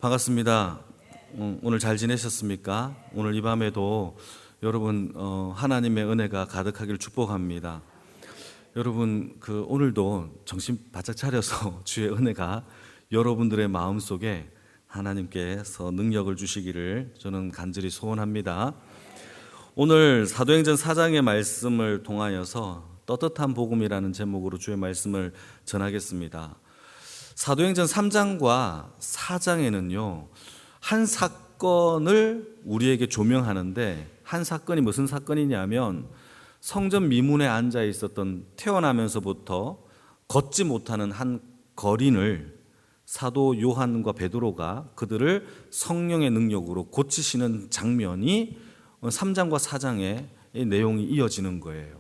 반갑습니다. 오늘 잘 지내셨습니까? 오늘 이 밤에도 여러분 하나님의 은혜가 가득하기를 축복합니다. 여러분 오늘도 정신 바짝 차려서 주의 은혜가 여러분들의 마음속에 하나님께서 능력을 주시기를 저는 간절히 소원합니다. 오늘 사도행전 4장의 말씀을 통하여서 떳떳한 복음이라는 제목으로 주의 말씀을 전하겠습니다. 사도행전 3장과 4장에는요 한 사건을 우리에게 조명하는데, 한 사건이 무슨 사건이냐면 성전 미문에 앉아 있었던 태어나면서부터 걷지 못하는 한 거린을 사도 요한과 베드로가 그들을 성령의 능력으로 고치시는 장면이 3장과 4장의 내용이 이어지는 거예요.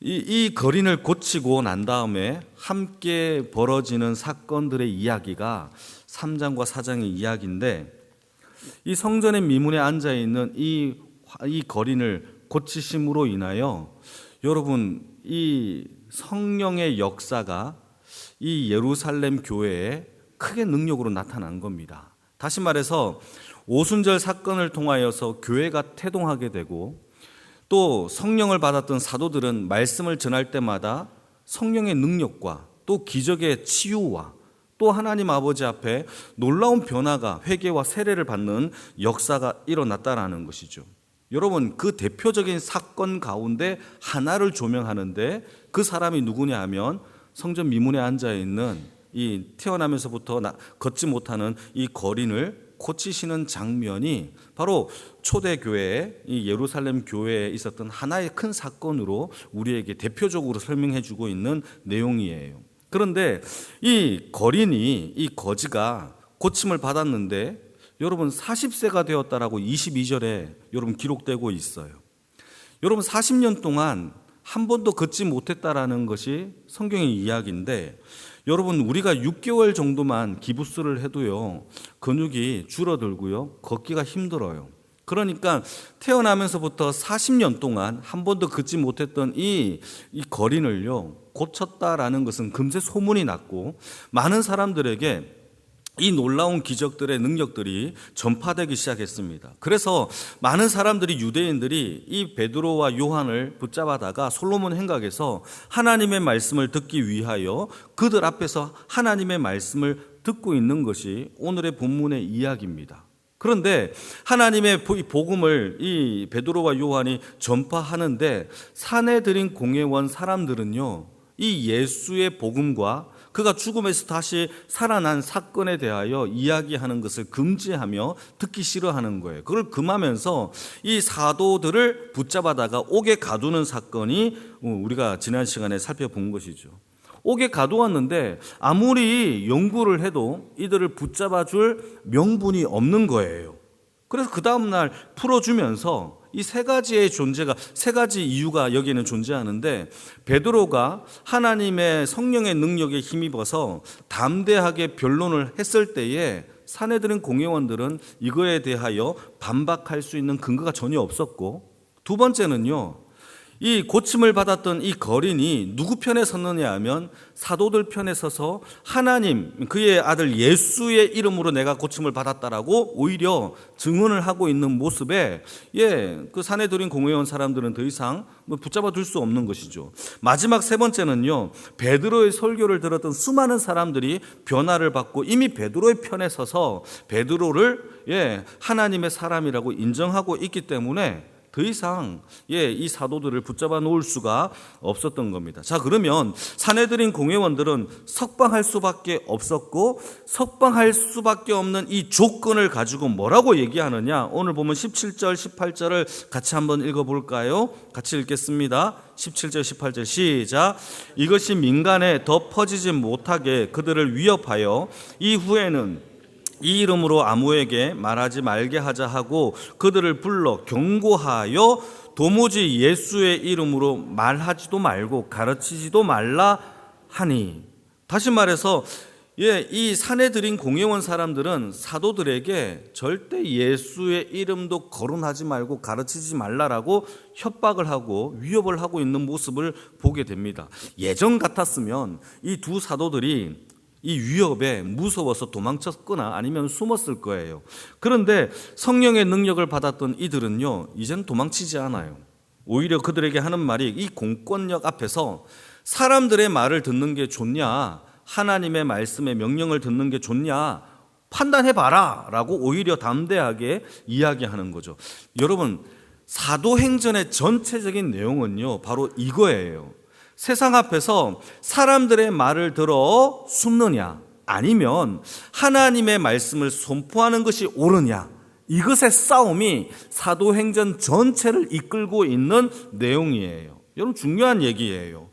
이 거린을 고치고 난 다음에 함께 벌어지는 사건들의 이야기가 3장과 4장의 이야기인데, 이 성전의 미문에 앉아있는 이 거린을 고치심으로 인하여 여러분 이 성령의 역사가 이 예루살렘 교회에 크게 능력으로 나타난 겁니다. 다시 말해서 오순절 사건을 통하여서 교회가 태동하게 되고, 또 성령을 받았던 사도들은 말씀을 전할 때마다 성령의 능력과 또 기적의 치유와 또 하나님 아버지 앞에 놀라운 변화가, 회개와 세례를 받는 역사가 일어났다라는 것이죠. 여러분, 그 대표적인 사건 가운데 하나를 조명하는데 그 사람이 누구냐 하면 성전 미문에 앉아있는 이 태어나면서부터 걷지 못하는 이 거린을 고치시는 장면이 바로 초대교회, 이 예루살렘 교회에 있었던 하나의 큰 사건으로 우리에게 대표적으로 설명해 주고 있는 내용이에요. 그런데 이 거린이, 이 거지가 고침을 받았는데 여러분 40세가 되었다라고 22절에 여러분 기록되고 있어요. 여러분 40년 동안 한 번도 걷지 못했다라는 것이 성경의 이야기인데, 여러분 우리가 6개월 정도만 기부스를 해도요 근육이 줄어들고요 걷기가 힘들어요. 그러니까 태어나면서부터 40년 동안 한 번도 걷지 못했던 이 거린을요 고쳤다라는 것은 금세 소문이 났고, 많은 사람들에게 이 놀라운 기적들의 능력들이 전파되기 시작했습니다. 그래서 많은 사람들이, 유대인들이 이 베드로와 요한을 붙잡아다가 솔로몬 행각에서 하나님의 말씀을 듣기 위하여 그들 앞에서 하나님의 말씀을 듣고 있는 것이 오늘의 본문의 이야기입니다. 그런데 하나님의 복음을 이 베드로와 요한이 전파하는데 사내들인 공회원 사람들은요 이 예수의 복음과 그가 죽음에서 다시 살아난 사건에 대하여 이야기하는 것을 금지하며 듣기 싫어하는 거예요. 그걸 금하면서 이 사도들을 붙잡아다가 옥에 가두는 사건이 우리가 지난 시간에 살펴본 것이죠. 옥에 가두었는데 아무리 연구를 해도 이들을 붙잡아 줄 명분이 없는 거예요. 그래서 그 다음날 풀어주면서 이 세 가지의 존재가, 세 가지 이유가 여기에는 존재하는데, 베드로가 하나님의 성령의 능력에 힘입어서 담대하게 변론을 했을 때에 사내들인 공회원들은 이거에 대하여 반박할 수 있는 근거가 전혀 없었고, 두 번째는요 이 고침을 받았던 이 거린이 누구 편에 섰느냐 하면 사도들 편에 서서 하나님, 그의 아들 예수의 이름으로 내가 고침을 받았다라고 오히려 증언을 하고 있는 모습에 그 사내들인 공회원 사람들은 더 이상 붙잡아 둘 수 없는 것이죠. 마지막 세 번째는요 베드로의 설교를 들었던 수많은 사람들이 변화를 받고 이미 베드로의 편에 서서 베드로를 하나님의 사람이라고 인정하고 있기 때문에 더 이상 이 사도들을 붙잡아 놓을 수가 없었던 겁니다. 자, 그러면 사내들인 공회원들은 석방할 수밖에 없었고, 석방할 수밖에 없는 이 조건을 가지고 뭐라고 얘기하느냐, 오늘 보면 17절 18절을 같이 한번 읽어볼까요? 같이 읽겠습니다. 17절 18절 시작. 이것이 민간에 더 퍼지지 못하게 그들을 위협하여 이후에는 이 이름으로 아무에게 말하지 말게 하자 하고 그들을 불러 경고하여 도무지 예수의 이름으로 말하지도 말고 가르치지도 말라 하니. 다시 말해서 이 사내들인 공회원 사람들은 사도들에게 절대 예수의 이름도 거론하지 말고 가르치지 말라라고 협박을 하고 위협을 하고 있는 모습을 보게 됩니다. 예전 같았으면 이 두 사도들이 이 위협에 무서워서 도망쳤거나 아니면 숨었을 거예요. 그런데 성령의 능력을 받았던 이들은요, 이제는 도망치지 않아요. 오히려 그들에게 하는 말이 이 공권력 앞에서 사람들의 말을 듣는 게 좋냐, 하나님의 말씀의 명령을 듣는 게 좋냐, 판단해봐라 라고 오히려 담대하게 이야기하는 거죠. 여러분, 사도행전의 전체적인 내용은요, 바로 이거예요. 세상 앞에서 사람들의 말을 들어 숨느냐, 아니면 하나님의 말씀을 선포하는 것이 옳으냐, 이것의 싸움이 사도행전 전체를 이끌고 있는 내용이에요. 여러분, 중요한 얘기예요.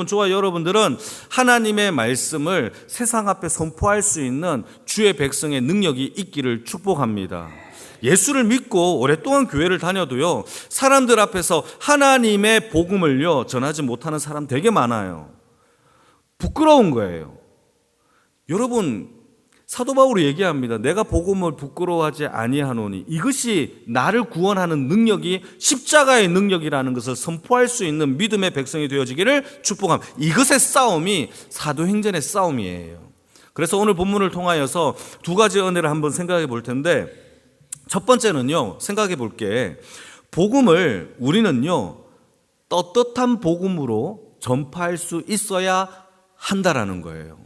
저와 여러분들은 하나님의 말씀을 세상 앞에 선포할 수 있는 주의 백성의 능력이 있기를 축복합니다. 예수를 믿고 오랫동안 교회를 다녀도요, 사람들 앞에서 하나님의 복음을요 전하지 못하는 사람 되게 많아요. 부끄러운 거예요. 여러분, 사도 바울이 얘기합니다. 내가 복음을 부끄러워하지 아니하노니 이것이 나를 구원하는 능력이 십자가의 능력이라는 것을 선포할 수 있는 믿음의 백성이 되어지기를 축복합니다. 이것의 싸움이 사도행전의 싸움이에요. 그래서 오늘 본문을 통하여서 두 가지 은혜를 한번 생각해 볼 텐데, 첫 번째는요, 생각해 볼게, 복음을 우리는요 떳떳한 복음으로 전파할 수 있어야 한다라는 거예요.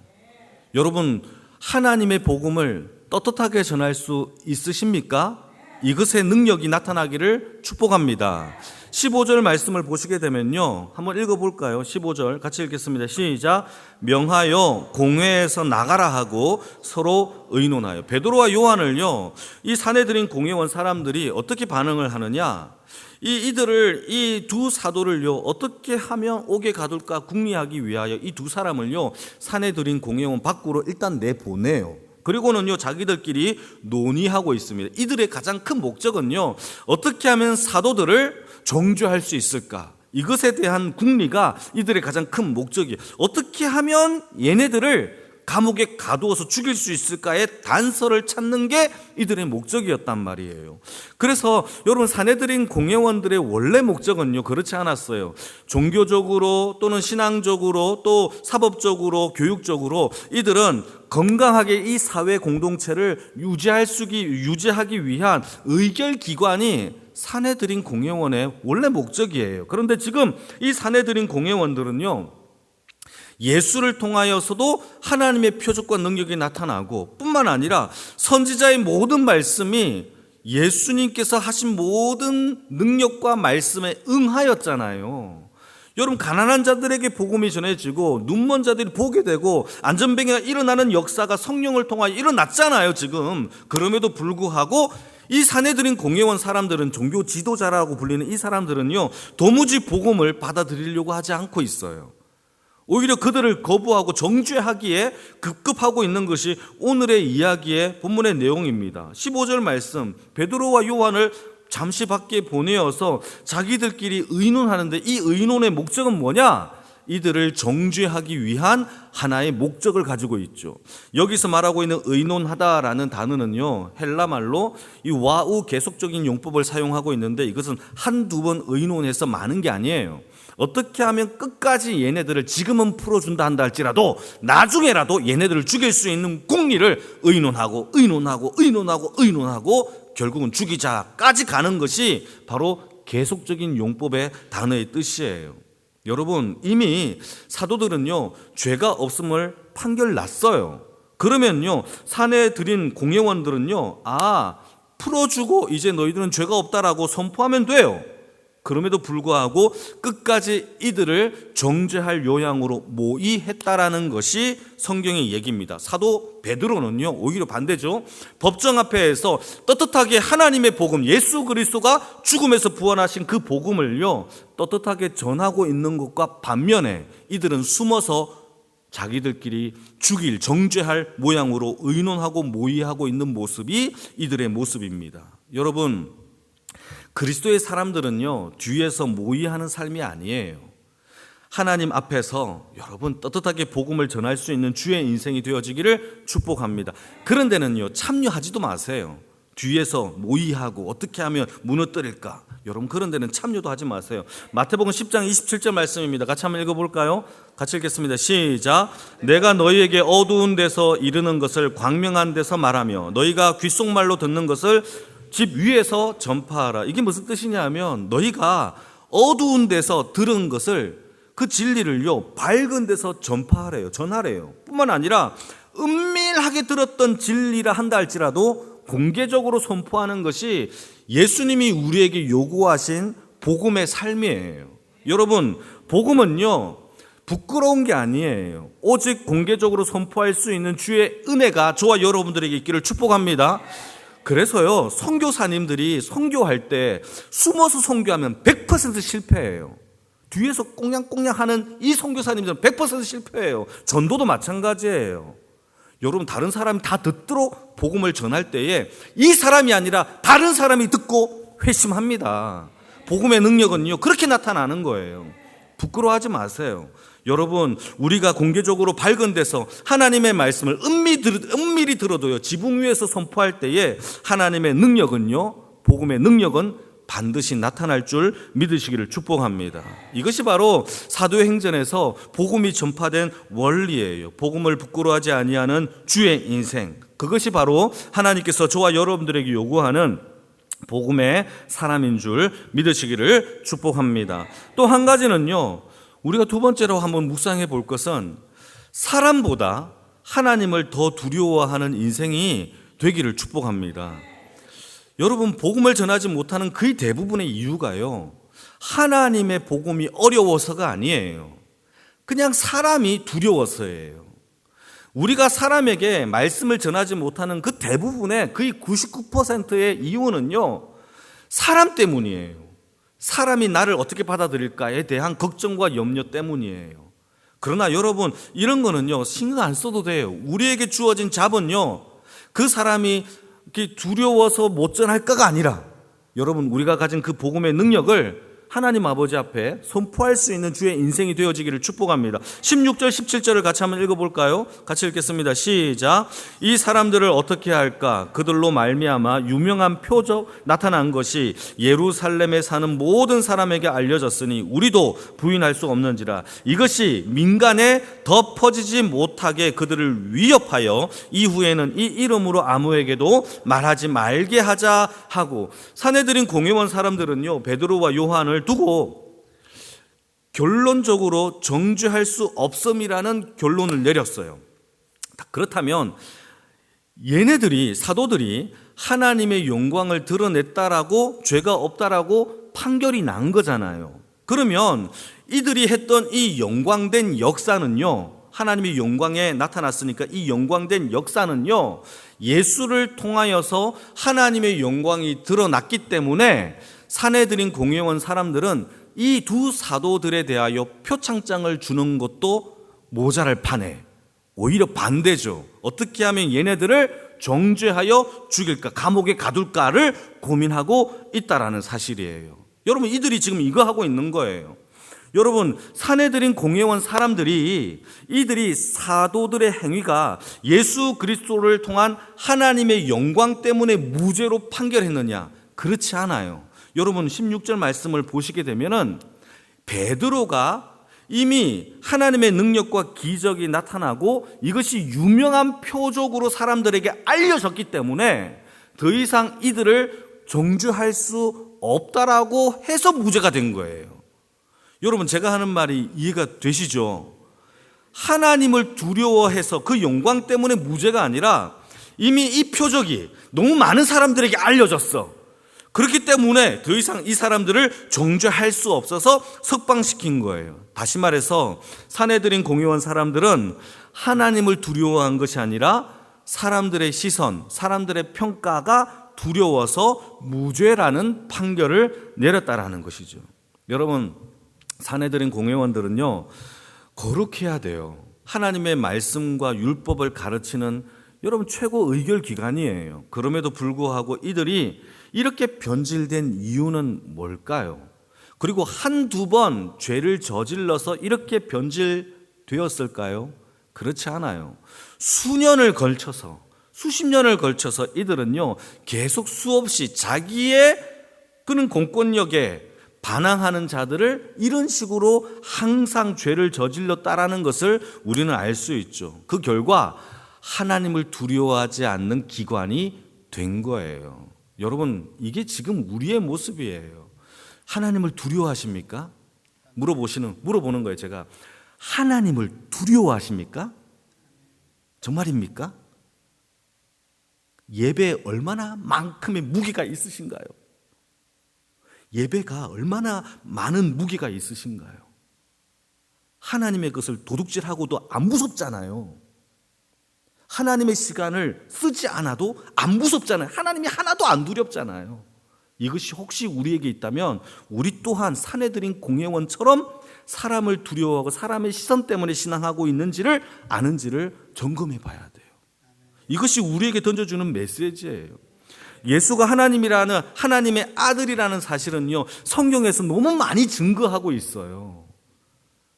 여러분, 하나님의 복음을 떳떳하게 전할 수 있으십니까? 이것의 능력이 나타나기를 축복합니다. 15절 말씀을 보시게 되면요, 한번 읽어볼까요? 15절 같이 읽겠습니다. 시작. 명하여 공회에서 나가라 하고 서로 의논하여. 베드로와 요한을요, 이 사내들인 공회원 사람들이 어떻게 반응을 하느냐, 이들을, 이 두 사도를요 어떻게 하면 옥에 가둘까 궁리하기 위하여 이 두 사람을요 사내들인 공회원 밖으로 일단 내보내요. 그리고는요 자기들끼리 논의하고 있습니다. 이들의 가장 큰 목적은요, 어떻게 하면 사도들을 정죄할 수 있을까, 이것에 대한 궁리가 이들의 가장 큰 목적이에요. 어떻게 하면 얘네들을 감옥에 가두어서 죽일 수 있을까의 단서를 찾는 게 이들의 목적이었단 말이에요. 그래서 여러분, 사내들인 공회원들의 원래 목적은요 그렇지 않았어요. 종교적으로 또는 신앙적으로 또 사법적으로 교육적으로 이들은 건강하게 이 사회 공동체를 유지하기 위한 의결기관이 사내들인 공회원의 원래 목적이에요. 그런데 지금 이 사내들인 공회원들은요, 예수를 통하여서도 하나님의 표적과 능력이 나타나고 뿐만 아니라 선지자의 모든 말씀이 예수님께서 하신 모든 능력과 말씀에 응하였잖아요. 여러분, 가난한 자들에게 복음이 전해지고 눈먼 자들이 보게 되고 안전병이가 일어나는 역사가 성령을 통하여 일어났잖아요 지금. 그럼에도 불구하고 이 사내들인 공회원 사람들은, 종교 지도자라고 불리는 이 사람들은요 도무지 복음을 받아들이려고 하지 않고 있어요. 오히려 그들을 거부하고 정죄하기에 급급하고 있는 것이 오늘의 이야기의 본문의 내용입니다. 15절 말씀, 베드로와 요한을 잠시 밖에 보내어서 자기들끼리 의논하는데, 이 의논의 목적은 뭐냐? 이들을 정죄하기 위한 하나의 목적을 가지고 있죠. 여기서 말하고 있는 의논하다라는 단어는요 헬라말로 이 와우 계속적인 용법을 사용하고 있는데, 이것은 한두 번 의논해서 많은 게 아니에요. 어떻게 하면 끝까지 얘네들을 지금은 풀어준다 한다 할지라도 나중에라도 얘네들을 죽일 수 있는 궁리를 의논하고 결국은 죽이자까지 가는 것이 바로 계속적인 용법의 단어의 뜻이에요. 여러분, 이미 사도들은요 죄가 없음을 판결 났어요. 그러면요 사내들인 공회원들은요 풀어주고 이제 너희들은 죄가 없다라고 선포하면 돼요. 그럼에도 불구하고 끝까지 이들을 정죄할 요양으로 모의했다라는 것이 성경의 얘기입니다. 사도 베드로는요 오히려 반대죠. 법정 앞에서 떳떳하게 하나님의 복음, 예수 그리스도가 죽음에서 부활하신 그 복음을요 떳떳하게 전하고 있는 것과 반면에 이들은 숨어서 자기들끼리 죽일, 정죄할 모양으로 의논하고 모의하고 있는 모습이 이들의 모습입니다. 여러분, 그리스도의 사람들은요 뒤에서 모의하는 삶이 아니에요. 하나님 앞에서 여러분 떳떳하게 복음을 전할 수 있는 주의 인생이 되어지기를 축복합니다. 그런 데는요 참여하지도 마세요. 뒤에서 모의하고 어떻게 하면 무너뜨릴까? 여러분 그런 데는 참여도 하지 마세요. 마태복음 10장 27절 말씀입니다. 같이 한번 읽어볼까요? 같이 읽겠습니다. 시작. 내가 너희에게 어두운 데서 이르는 것을 광명한 데서 말하며 너희가 귓속말로 듣는 것을 집 위에서 전파하라. 이게 무슨 뜻이냐면 너희가 어두운 데서 들은 것을 그 진리를요 밝은 데서 전파하래요. 전하래요. 뿐만 아니라 은밀하게 들었던 진리라 한다 할지라도 공개적으로 선포하는 것이 예수님이 우리에게 요구하신 복음의 삶이에요. 여러분 복음은요 부끄러운 게 아니에요. 오직 공개적으로 선포할 수 있는 주의 은혜가 저와 여러분들에게 있기를 축복합니다. 그래서요 선교사님들이 선교할 때 숨어서 선교하면 100% 실패해요. 뒤에서 꽁냥꽁냥 하는 이 선교사님들은 100% 실패해요. 전도도 마찬가지예요. 여러분 다른 사람이 다 듣도록 복음을 전할 때에 이 사람이 아니라 다른 사람이 듣고 회심합니다. 복음의 능력은요 그렇게 나타나는 거예요. 부끄러워하지 마세요. 여러분 우리가 공개적으로 밝은 데서 하나님의 말씀을 은밀히 들어도요 지붕 위에서 선포할 때에 하나님의 능력은요 복음의 능력은 반드시 나타날 줄 믿으시기를 축복합니다. 이것이 바로 사도행전에서 복음이 전파된 원리예요. 복음을 부끄러워하지 아니하는 주의 인생. 그것이 바로 하나님께서 저와 여러분들에게 요구하는 복음의 사람인 줄 믿으시기를 축복합니다. 또 한 가지는요. 우리가 두 번째로 한번 묵상해 볼 것은 사람보다 하나님을 더 두려워하는 인생이 되기를 축복합니다. 여러분 복음을 전하지 못하는 거의 대부분의 이유가요 하나님의 복음이 어려워서가 아니에요. 그냥 사람이 두려워서예요. 우리가 사람에게 말씀을 전하지 못하는 그 대부분의 거의 99%의 이유는요 사람 때문이에요. 사람이 나를 어떻게 받아들일까에 대한 걱정과 염려 때문이에요. 그러나 여러분 이런 거는요 신경 안 써도 돼요. 우리에게 주어진 답은요 그 사람이 두려워서 못 전할까가 아니라 여러분 우리가 가진 그 복음의 능력을 하나님 아버지 앞에 선포할 수 있는 주의 인생이 되어지기를 축복합니다. 16절 17절을 같이 한번 읽어볼까요? 같이 읽겠습니다. 시작. 이 사람들을 어떻게 할까? 그들로 말미암아 유명한 표적 나타난 것이 예루살렘에 사는 모든 사람에게 알려졌으니 우리도 부인할 수 없는지라. 이것이 민간에 더 퍼지지 못하게 그들을 위협하여 이후에는 이 이름으로 아무에게도 말하지 말게 하자 하고. 산헤드린 공회원 사람들은요 베드로와 요한을 두고 결론적으로 정죄할 수 없음이라는 결론을 내렸어요. 그렇다면 얘네들이 사도들이 하나님의 영광을 드러냈다라고 죄가 없다라고 판결이 난 거잖아요. 그러면 이들이 했던 이 영광된 역사는요 하나님의 영광에 나타났으니까 이 영광된 역사는요 예수를 통하여서 하나님의 영광이 드러났기 때문에 산헤드린 공회원 사람들은 이 두 사도들에 대하여 표창장을 주는 것도 모자랄 판에 오히려 반대죠. 어떻게 하면 얘네들을 정죄하여 죽일까, 감옥에 가둘까를 고민하고 있다라는 사실이에요. 여러분 이들이 지금 이거 하고 있는 거예요. 여러분 산헤드린 공회원 사람들이 이들이 사도들의 행위가 예수 그리스도를 통한 하나님의 영광 때문에 무죄로 판결했느냐? 그렇지 않아요. 여러분 16절 말씀을 보시게 되면은 베드로가 이미 하나님의 능력과 기적이 나타나고 이것이 유명한 표적으로 사람들에게 알려졌기 때문에 더 이상 이들을 정죄할 수 없다라고 해서 무죄가 된 거예요. 여러분 제가 하는 말이 이해가 되시죠? 하나님을 두려워해서 그 영광 때문에 무죄가 아니라 이미 이 표적이 너무 많은 사람들에게 알려졌어. 그렇기 때문에 더 이상 이 사람들을 정죄할 수 없어서 석방시킨 거예요. 다시 말해서 산헤드린 공회원 사람들은 하나님을 두려워한 것이 아니라 사람들의 시선, 사람들의 평가가 두려워서 무죄라는 판결을 내렸다라는 것이죠. 여러분 산헤드린 공회원들은요 거룩해야 돼요. 하나님의 말씀과 율법을 가르치는 여러분 최고 의결 기관이에요. 그럼에도 불구하고 이들이 이렇게 변질된 이유는 뭘까요? 그리고 한두 번 죄를 저질러서 이렇게 변질되었을까요? 그렇지 않아요. 수년을 걸쳐서 수십 년을 걸쳐서 이들은요, 계속 수없이 자기의 그는 공권력에 반항하는 자들을 이런 식으로 항상 죄를 저질렀다라는 것을 우리는 알 수 있죠. 그 결과 하나님을 두려워하지 않는 기관이 된 거예요. 여러분, 이게 지금 우리의 모습이에요. 하나님을 두려워하십니까? 물어보는 거예요. 제가 하나님을 두려워하십니까? 정말입니까? 예배에 얼마나 만큼의 무게가 있으신가요? 예배가 얼마나 많은 무게가 있으신가요? 하나님의 것을 도둑질하고도 안 무섭잖아요. 하나님의 시간을 쓰지 않아도 안 무섭잖아요. 하나님이 하나도 안 두렵잖아요. 이것이 혹시 우리에게 있다면 우리 또한 사내들인 공회원처럼 사람을 두려워하고 사람의 시선 때문에 신앙하고 있는지를 아는지를 점검해 봐야 돼요. 이것이 우리에게 던져주는 메시지예요. 예수가 하나님이라는, 하나님의 아들이라는 사실은요, 성경에서 너무 많이 증거하고 있어요.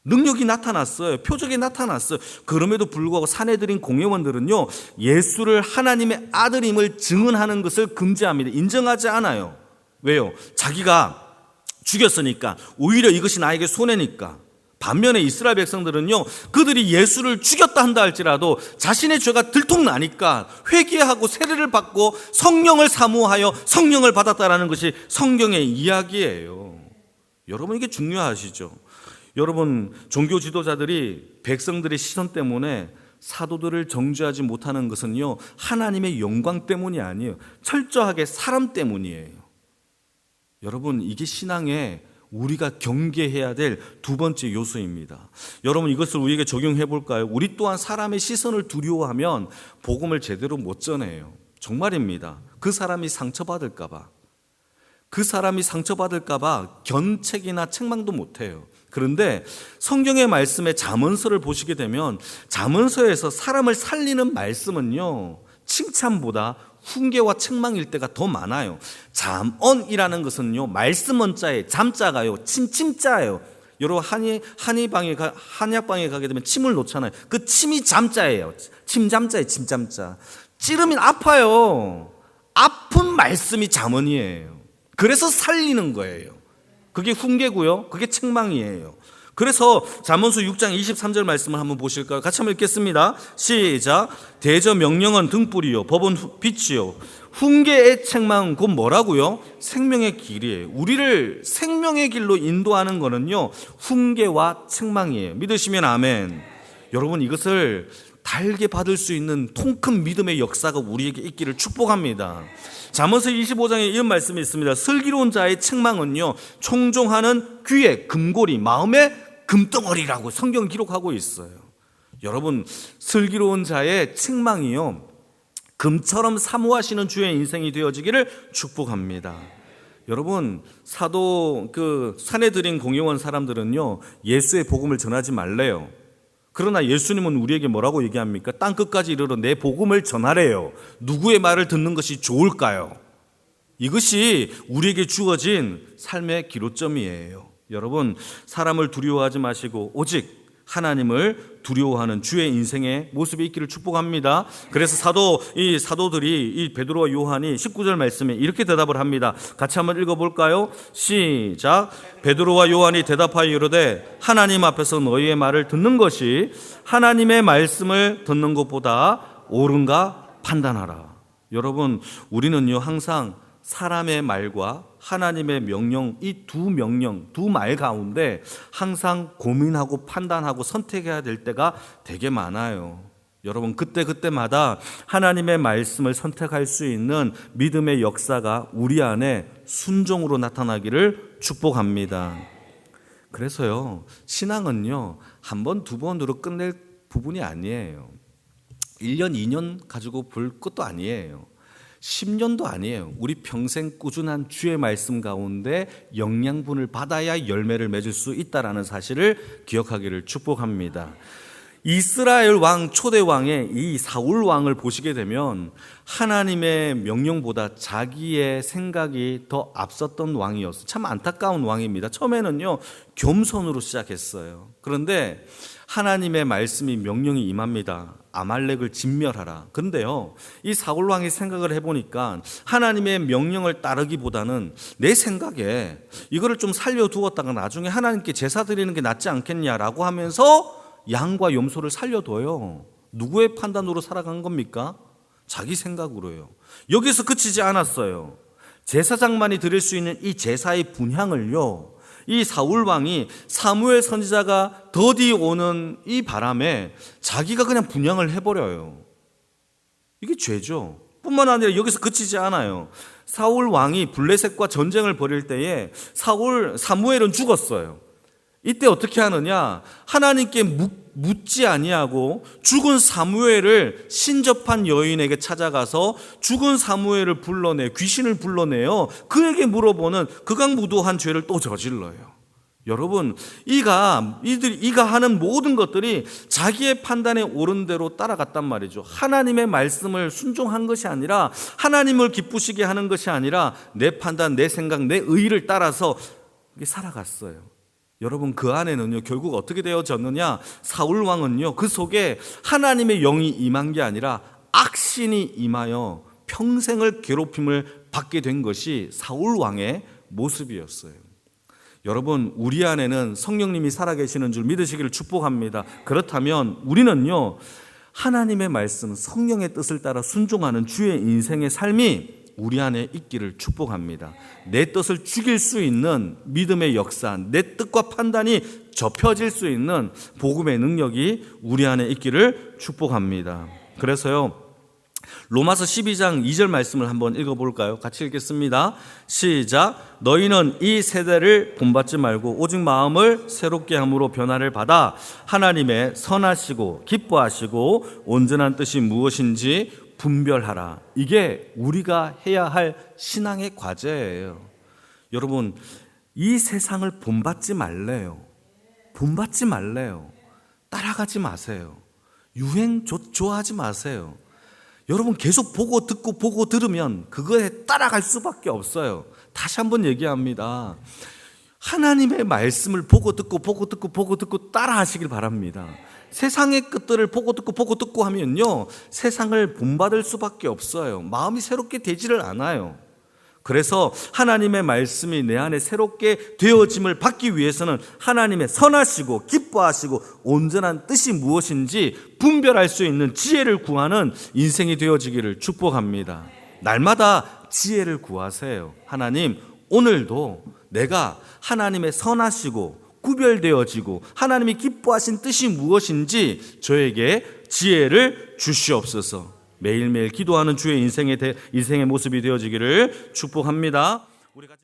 능력이 나타났어요. 표적이 나타났어요. 그럼에도 불구하고 사내들인 공회원들은요, 예수를 하나님의 아들임을 증언하는 것을 금지합니다. 인정하지 않아요. 왜요? 자기가 죽였으니까, 오히려 이것이 나에게 손해니까. 반면에 이스라엘 백성들은요, 그들이 예수를 죽였다 한다 할지라도 자신의 죄가 들통나니까 회개하고 세례를 받고 성령을 사모하여 성령을 받았다라는 것이 성경의 이야기예요. 여러분, 이게 중요하시죠? 여러분, 종교 지도자들이 백성들의 시선 때문에 사도들을 정죄하지 못하는 것은요, 하나님의 영광 때문이 아니에요. 철저하게 사람 때문이에요. 여러분, 이게 신앙의 우리가 경계해야 될 두 번째 요소입니다. 여러분, 이것을 우리에게 적용해 볼까요? 우리 또한 사람의 시선을 두려워하면 복음을 제대로 못 전해요. 정말입니다. 그 사람이 상처받을까 봐. 그 사람이 상처받을까 봐 견책이나 책망도 못 해요. 그런데 성경의 말씀에 잠언서를 보시게 되면 잠언서에서 사람을 살리는 말씀은요, 칭찬보다 훈계와 책망일 때가 더 많아요. 잠언이라는 것은요, 말씀 원자에 잠자가요, 침자예요. 여러분, 한약방에 가게 되면 침을 놓잖아요. 그 침이 잠자예요. 침잠자예요, 침잠자. 찌르면 아파요. 아픈 말씀이 잠언이에요. 그래서 살리는 거예요. 그게 훈계고요, 그게 책망이에요. 그래서 잠언서 6장 23절 말씀을 한번 보실까요? 같이 한번 읽겠습니다. 시작. 대저 명령은 등불이요, 법은 빛이요, 훈계의 책망은 곧 뭐라고요? 생명의 길이에요. 우리를 생명의 길로 인도하는 거는요, 훈계와 책망이에요. 믿으시면 아멘. 여러분, 이것을 달게 받을 수 있는 통큰 믿음의 역사가 우리에게 있기를 축복합니다. 잠언서 25장에 이런 말씀이 있습니다. 슬기로운 자의 책망은요, 총종하는 귀의 금고리, 마음의 금덩어리라고 성경 기록하고 있어요. 여러분, 슬기로운 자의 책망이요, 금처럼 사모하시는 주의 인생이 되어지기를 축복합니다. 여러분, 사내들인 공회원 사람들은요, 예수의 복음을 전하지 말래요. 그러나 예수님은 우리에게 뭐라고 얘기합니까? 땅 끝까지 이르러 내 복음을 전하래요. 누구의 말을 듣는 것이 좋을까요? 이것이 우리에게 주어진 삶의 기로점이에요. 여러분, 사람을 두려워하지 마시고 오직 하나님을 두려워하는 주의 인생의 모습이 있기를 축복합니다. 그래서 사도들이, 이 베드로와 요한이 19절 말씀에 이렇게 대답을 합니다. 같이 한번 읽어볼까요? 시작. 베드로와 요한이 대답하여 이르되 하나님 앞에서 너희의 말을 듣는 것이 하나님의 말씀을 듣는 것보다 옳은가 판단하라. 여러분, 우리는요, 항상 사람의 말과 하나님의 명령, 이 두 말 가운데 항상 고민하고 판단하고 선택해야 될 때가 되게 많아요. 여러분, 그때마다 하나님의 말씀을 선택할 수 있는 믿음의 역사가 우리 안에 순종으로 나타나기를 축복합니다. 그래서요, 신앙은요, 한 번, 두 번으로 끝낼 부분이 아니에요. 1년, 2년 가지고 볼 것도 아니에요. 10년도 아니에요. 우리 평생 꾸준한 주의 말씀 가운데 영양분을 받아야 열매를 맺을 수 있다는 사실을 기억하기를 축복합니다. 이스라엘 왕, 초대 왕의 이 사울 왕을 보시게 되면 하나님의 명령보다 자기의 생각이 더 앞섰던 왕이었어요. 참 안타까운 왕입니다. 처음에는요, 겸손으로 시작했어요. 그런데 하나님의 말씀이, 명령이 임합니다. 아말렉을 진멸하라. 그런데요, 이 사울 왕이 생각을 해보니까 하나님의 명령을 따르기보다는 내 생각에 이거를 좀 살려두었다가 나중에 하나님께 제사 드리는 게 낫지 않겠냐라고 하면서 양과 염소를 살려둬요. 누구의 판단으로 살아간 겁니까? 자기 생각으로요. 여기서 그치지 않았어요. 제사장만이 드릴 수 있는 이 제사의 분향을요, 이 사울 왕이 사무엘 선지자가 더디 오는 이 바람에 자기가 그냥 분향을 해버려요. 이게 죄죠. 뿐만 아니라 여기서 그치지 않아요. 사울 왕이 블레셋과 전쟁을 벌일 때에 사무엘은 죽었어요. 이때 어떻게 하느냐? 하나님께 묻지 아니하고 죽은 사무엘을 신접한 여인에게 찾아가서 죽은 사무엘을 귀신을 불러내요. 그에게 물어보는 극악무도한 죄를 또 저질러요. 여러분, 이가 하는 모든 것들이 자기의 판단에 옳은 대로 따라갔단 말이죠. 하나님의 말씀을 순종한 것이 아니라, 하나님을 기쁘시게 하는 것이 아니라 내 판단, 내 생각, 내 의의를 따라서 살아갔어요. 여러분, 그 안에는요, 결국 어떻게 되어졌느냐? 사울 왕은요, 그 속에 하나님의 영이 임한 게 아니라 악신이 임하여 평생을 괴롭힘을 받게 된 것이 사울 왕의 모습이었어요. 여러분, 우리 안에는 성령님이 살아계시는 줄 믿으시기를 축복합니다. 그렇다면 우리는요, 하나님의 말씀, 성령의 뜻을 따라 순종하는 주의 인생의 삶이 우리 안에 있기를 축복합니다. 내 뜻을 죽일 수 있는 믿음의 역사, 내 뜻과 판단이 접혀질 수 있는 복음의 능력이 우리 안에 있기를 축복합니다. 그래서요, 로마서 12장 2절 말씀을 한번 읽어볼까요? 같이 읽겠습니다. 시작. 너희는 이 세대를 본받지 말고 오직 마음을 새롭게 함으로 변화를 받아 하나님의 선하시고 기뻐하시고 온전한 뜻이 무엇인지 분별하라. 이게 우리가 해야 할 신앙의 과제예요. 여러분, 이 세상을 본받지 말래요. 본받지 말래요. 따라가지 마세요. 유행 좋아하지 마세요. 여러분, 계속 보고 듣고 보고 들으면 그거에 따라갈 수밖에 없어요. 다시 한번 얘기합니다. 하나님의 말씀을 보고 듣고 따라 하시길 바랍니다. 세상의 끝들을 보고 듣고 하면요, 세상을 본받을 수밖에 없어요. 마음이 새롭게 되지를 않아요. 그래서 하나님의 말씀이 내 안에 새롭게 되어짐을 받기 위해서는 하나님의 선하시고 기뻐하시고 온전한 뜻이 무엇인지 분별할 수 있는 지혜를 구하는 인생이 되어지기를 축복합니다. 날마다 지혜를 구하세요. 하나님, 오늘도 내가 하나님의 선하시고 구별되어지고 하나님이 기뻐하신 뜻이 무엇인지 저에게 지혜를 주시옵소서. 매일매일 기도하는 주의 인생의 모습이 되어지기를 축복합니다. 우리 같이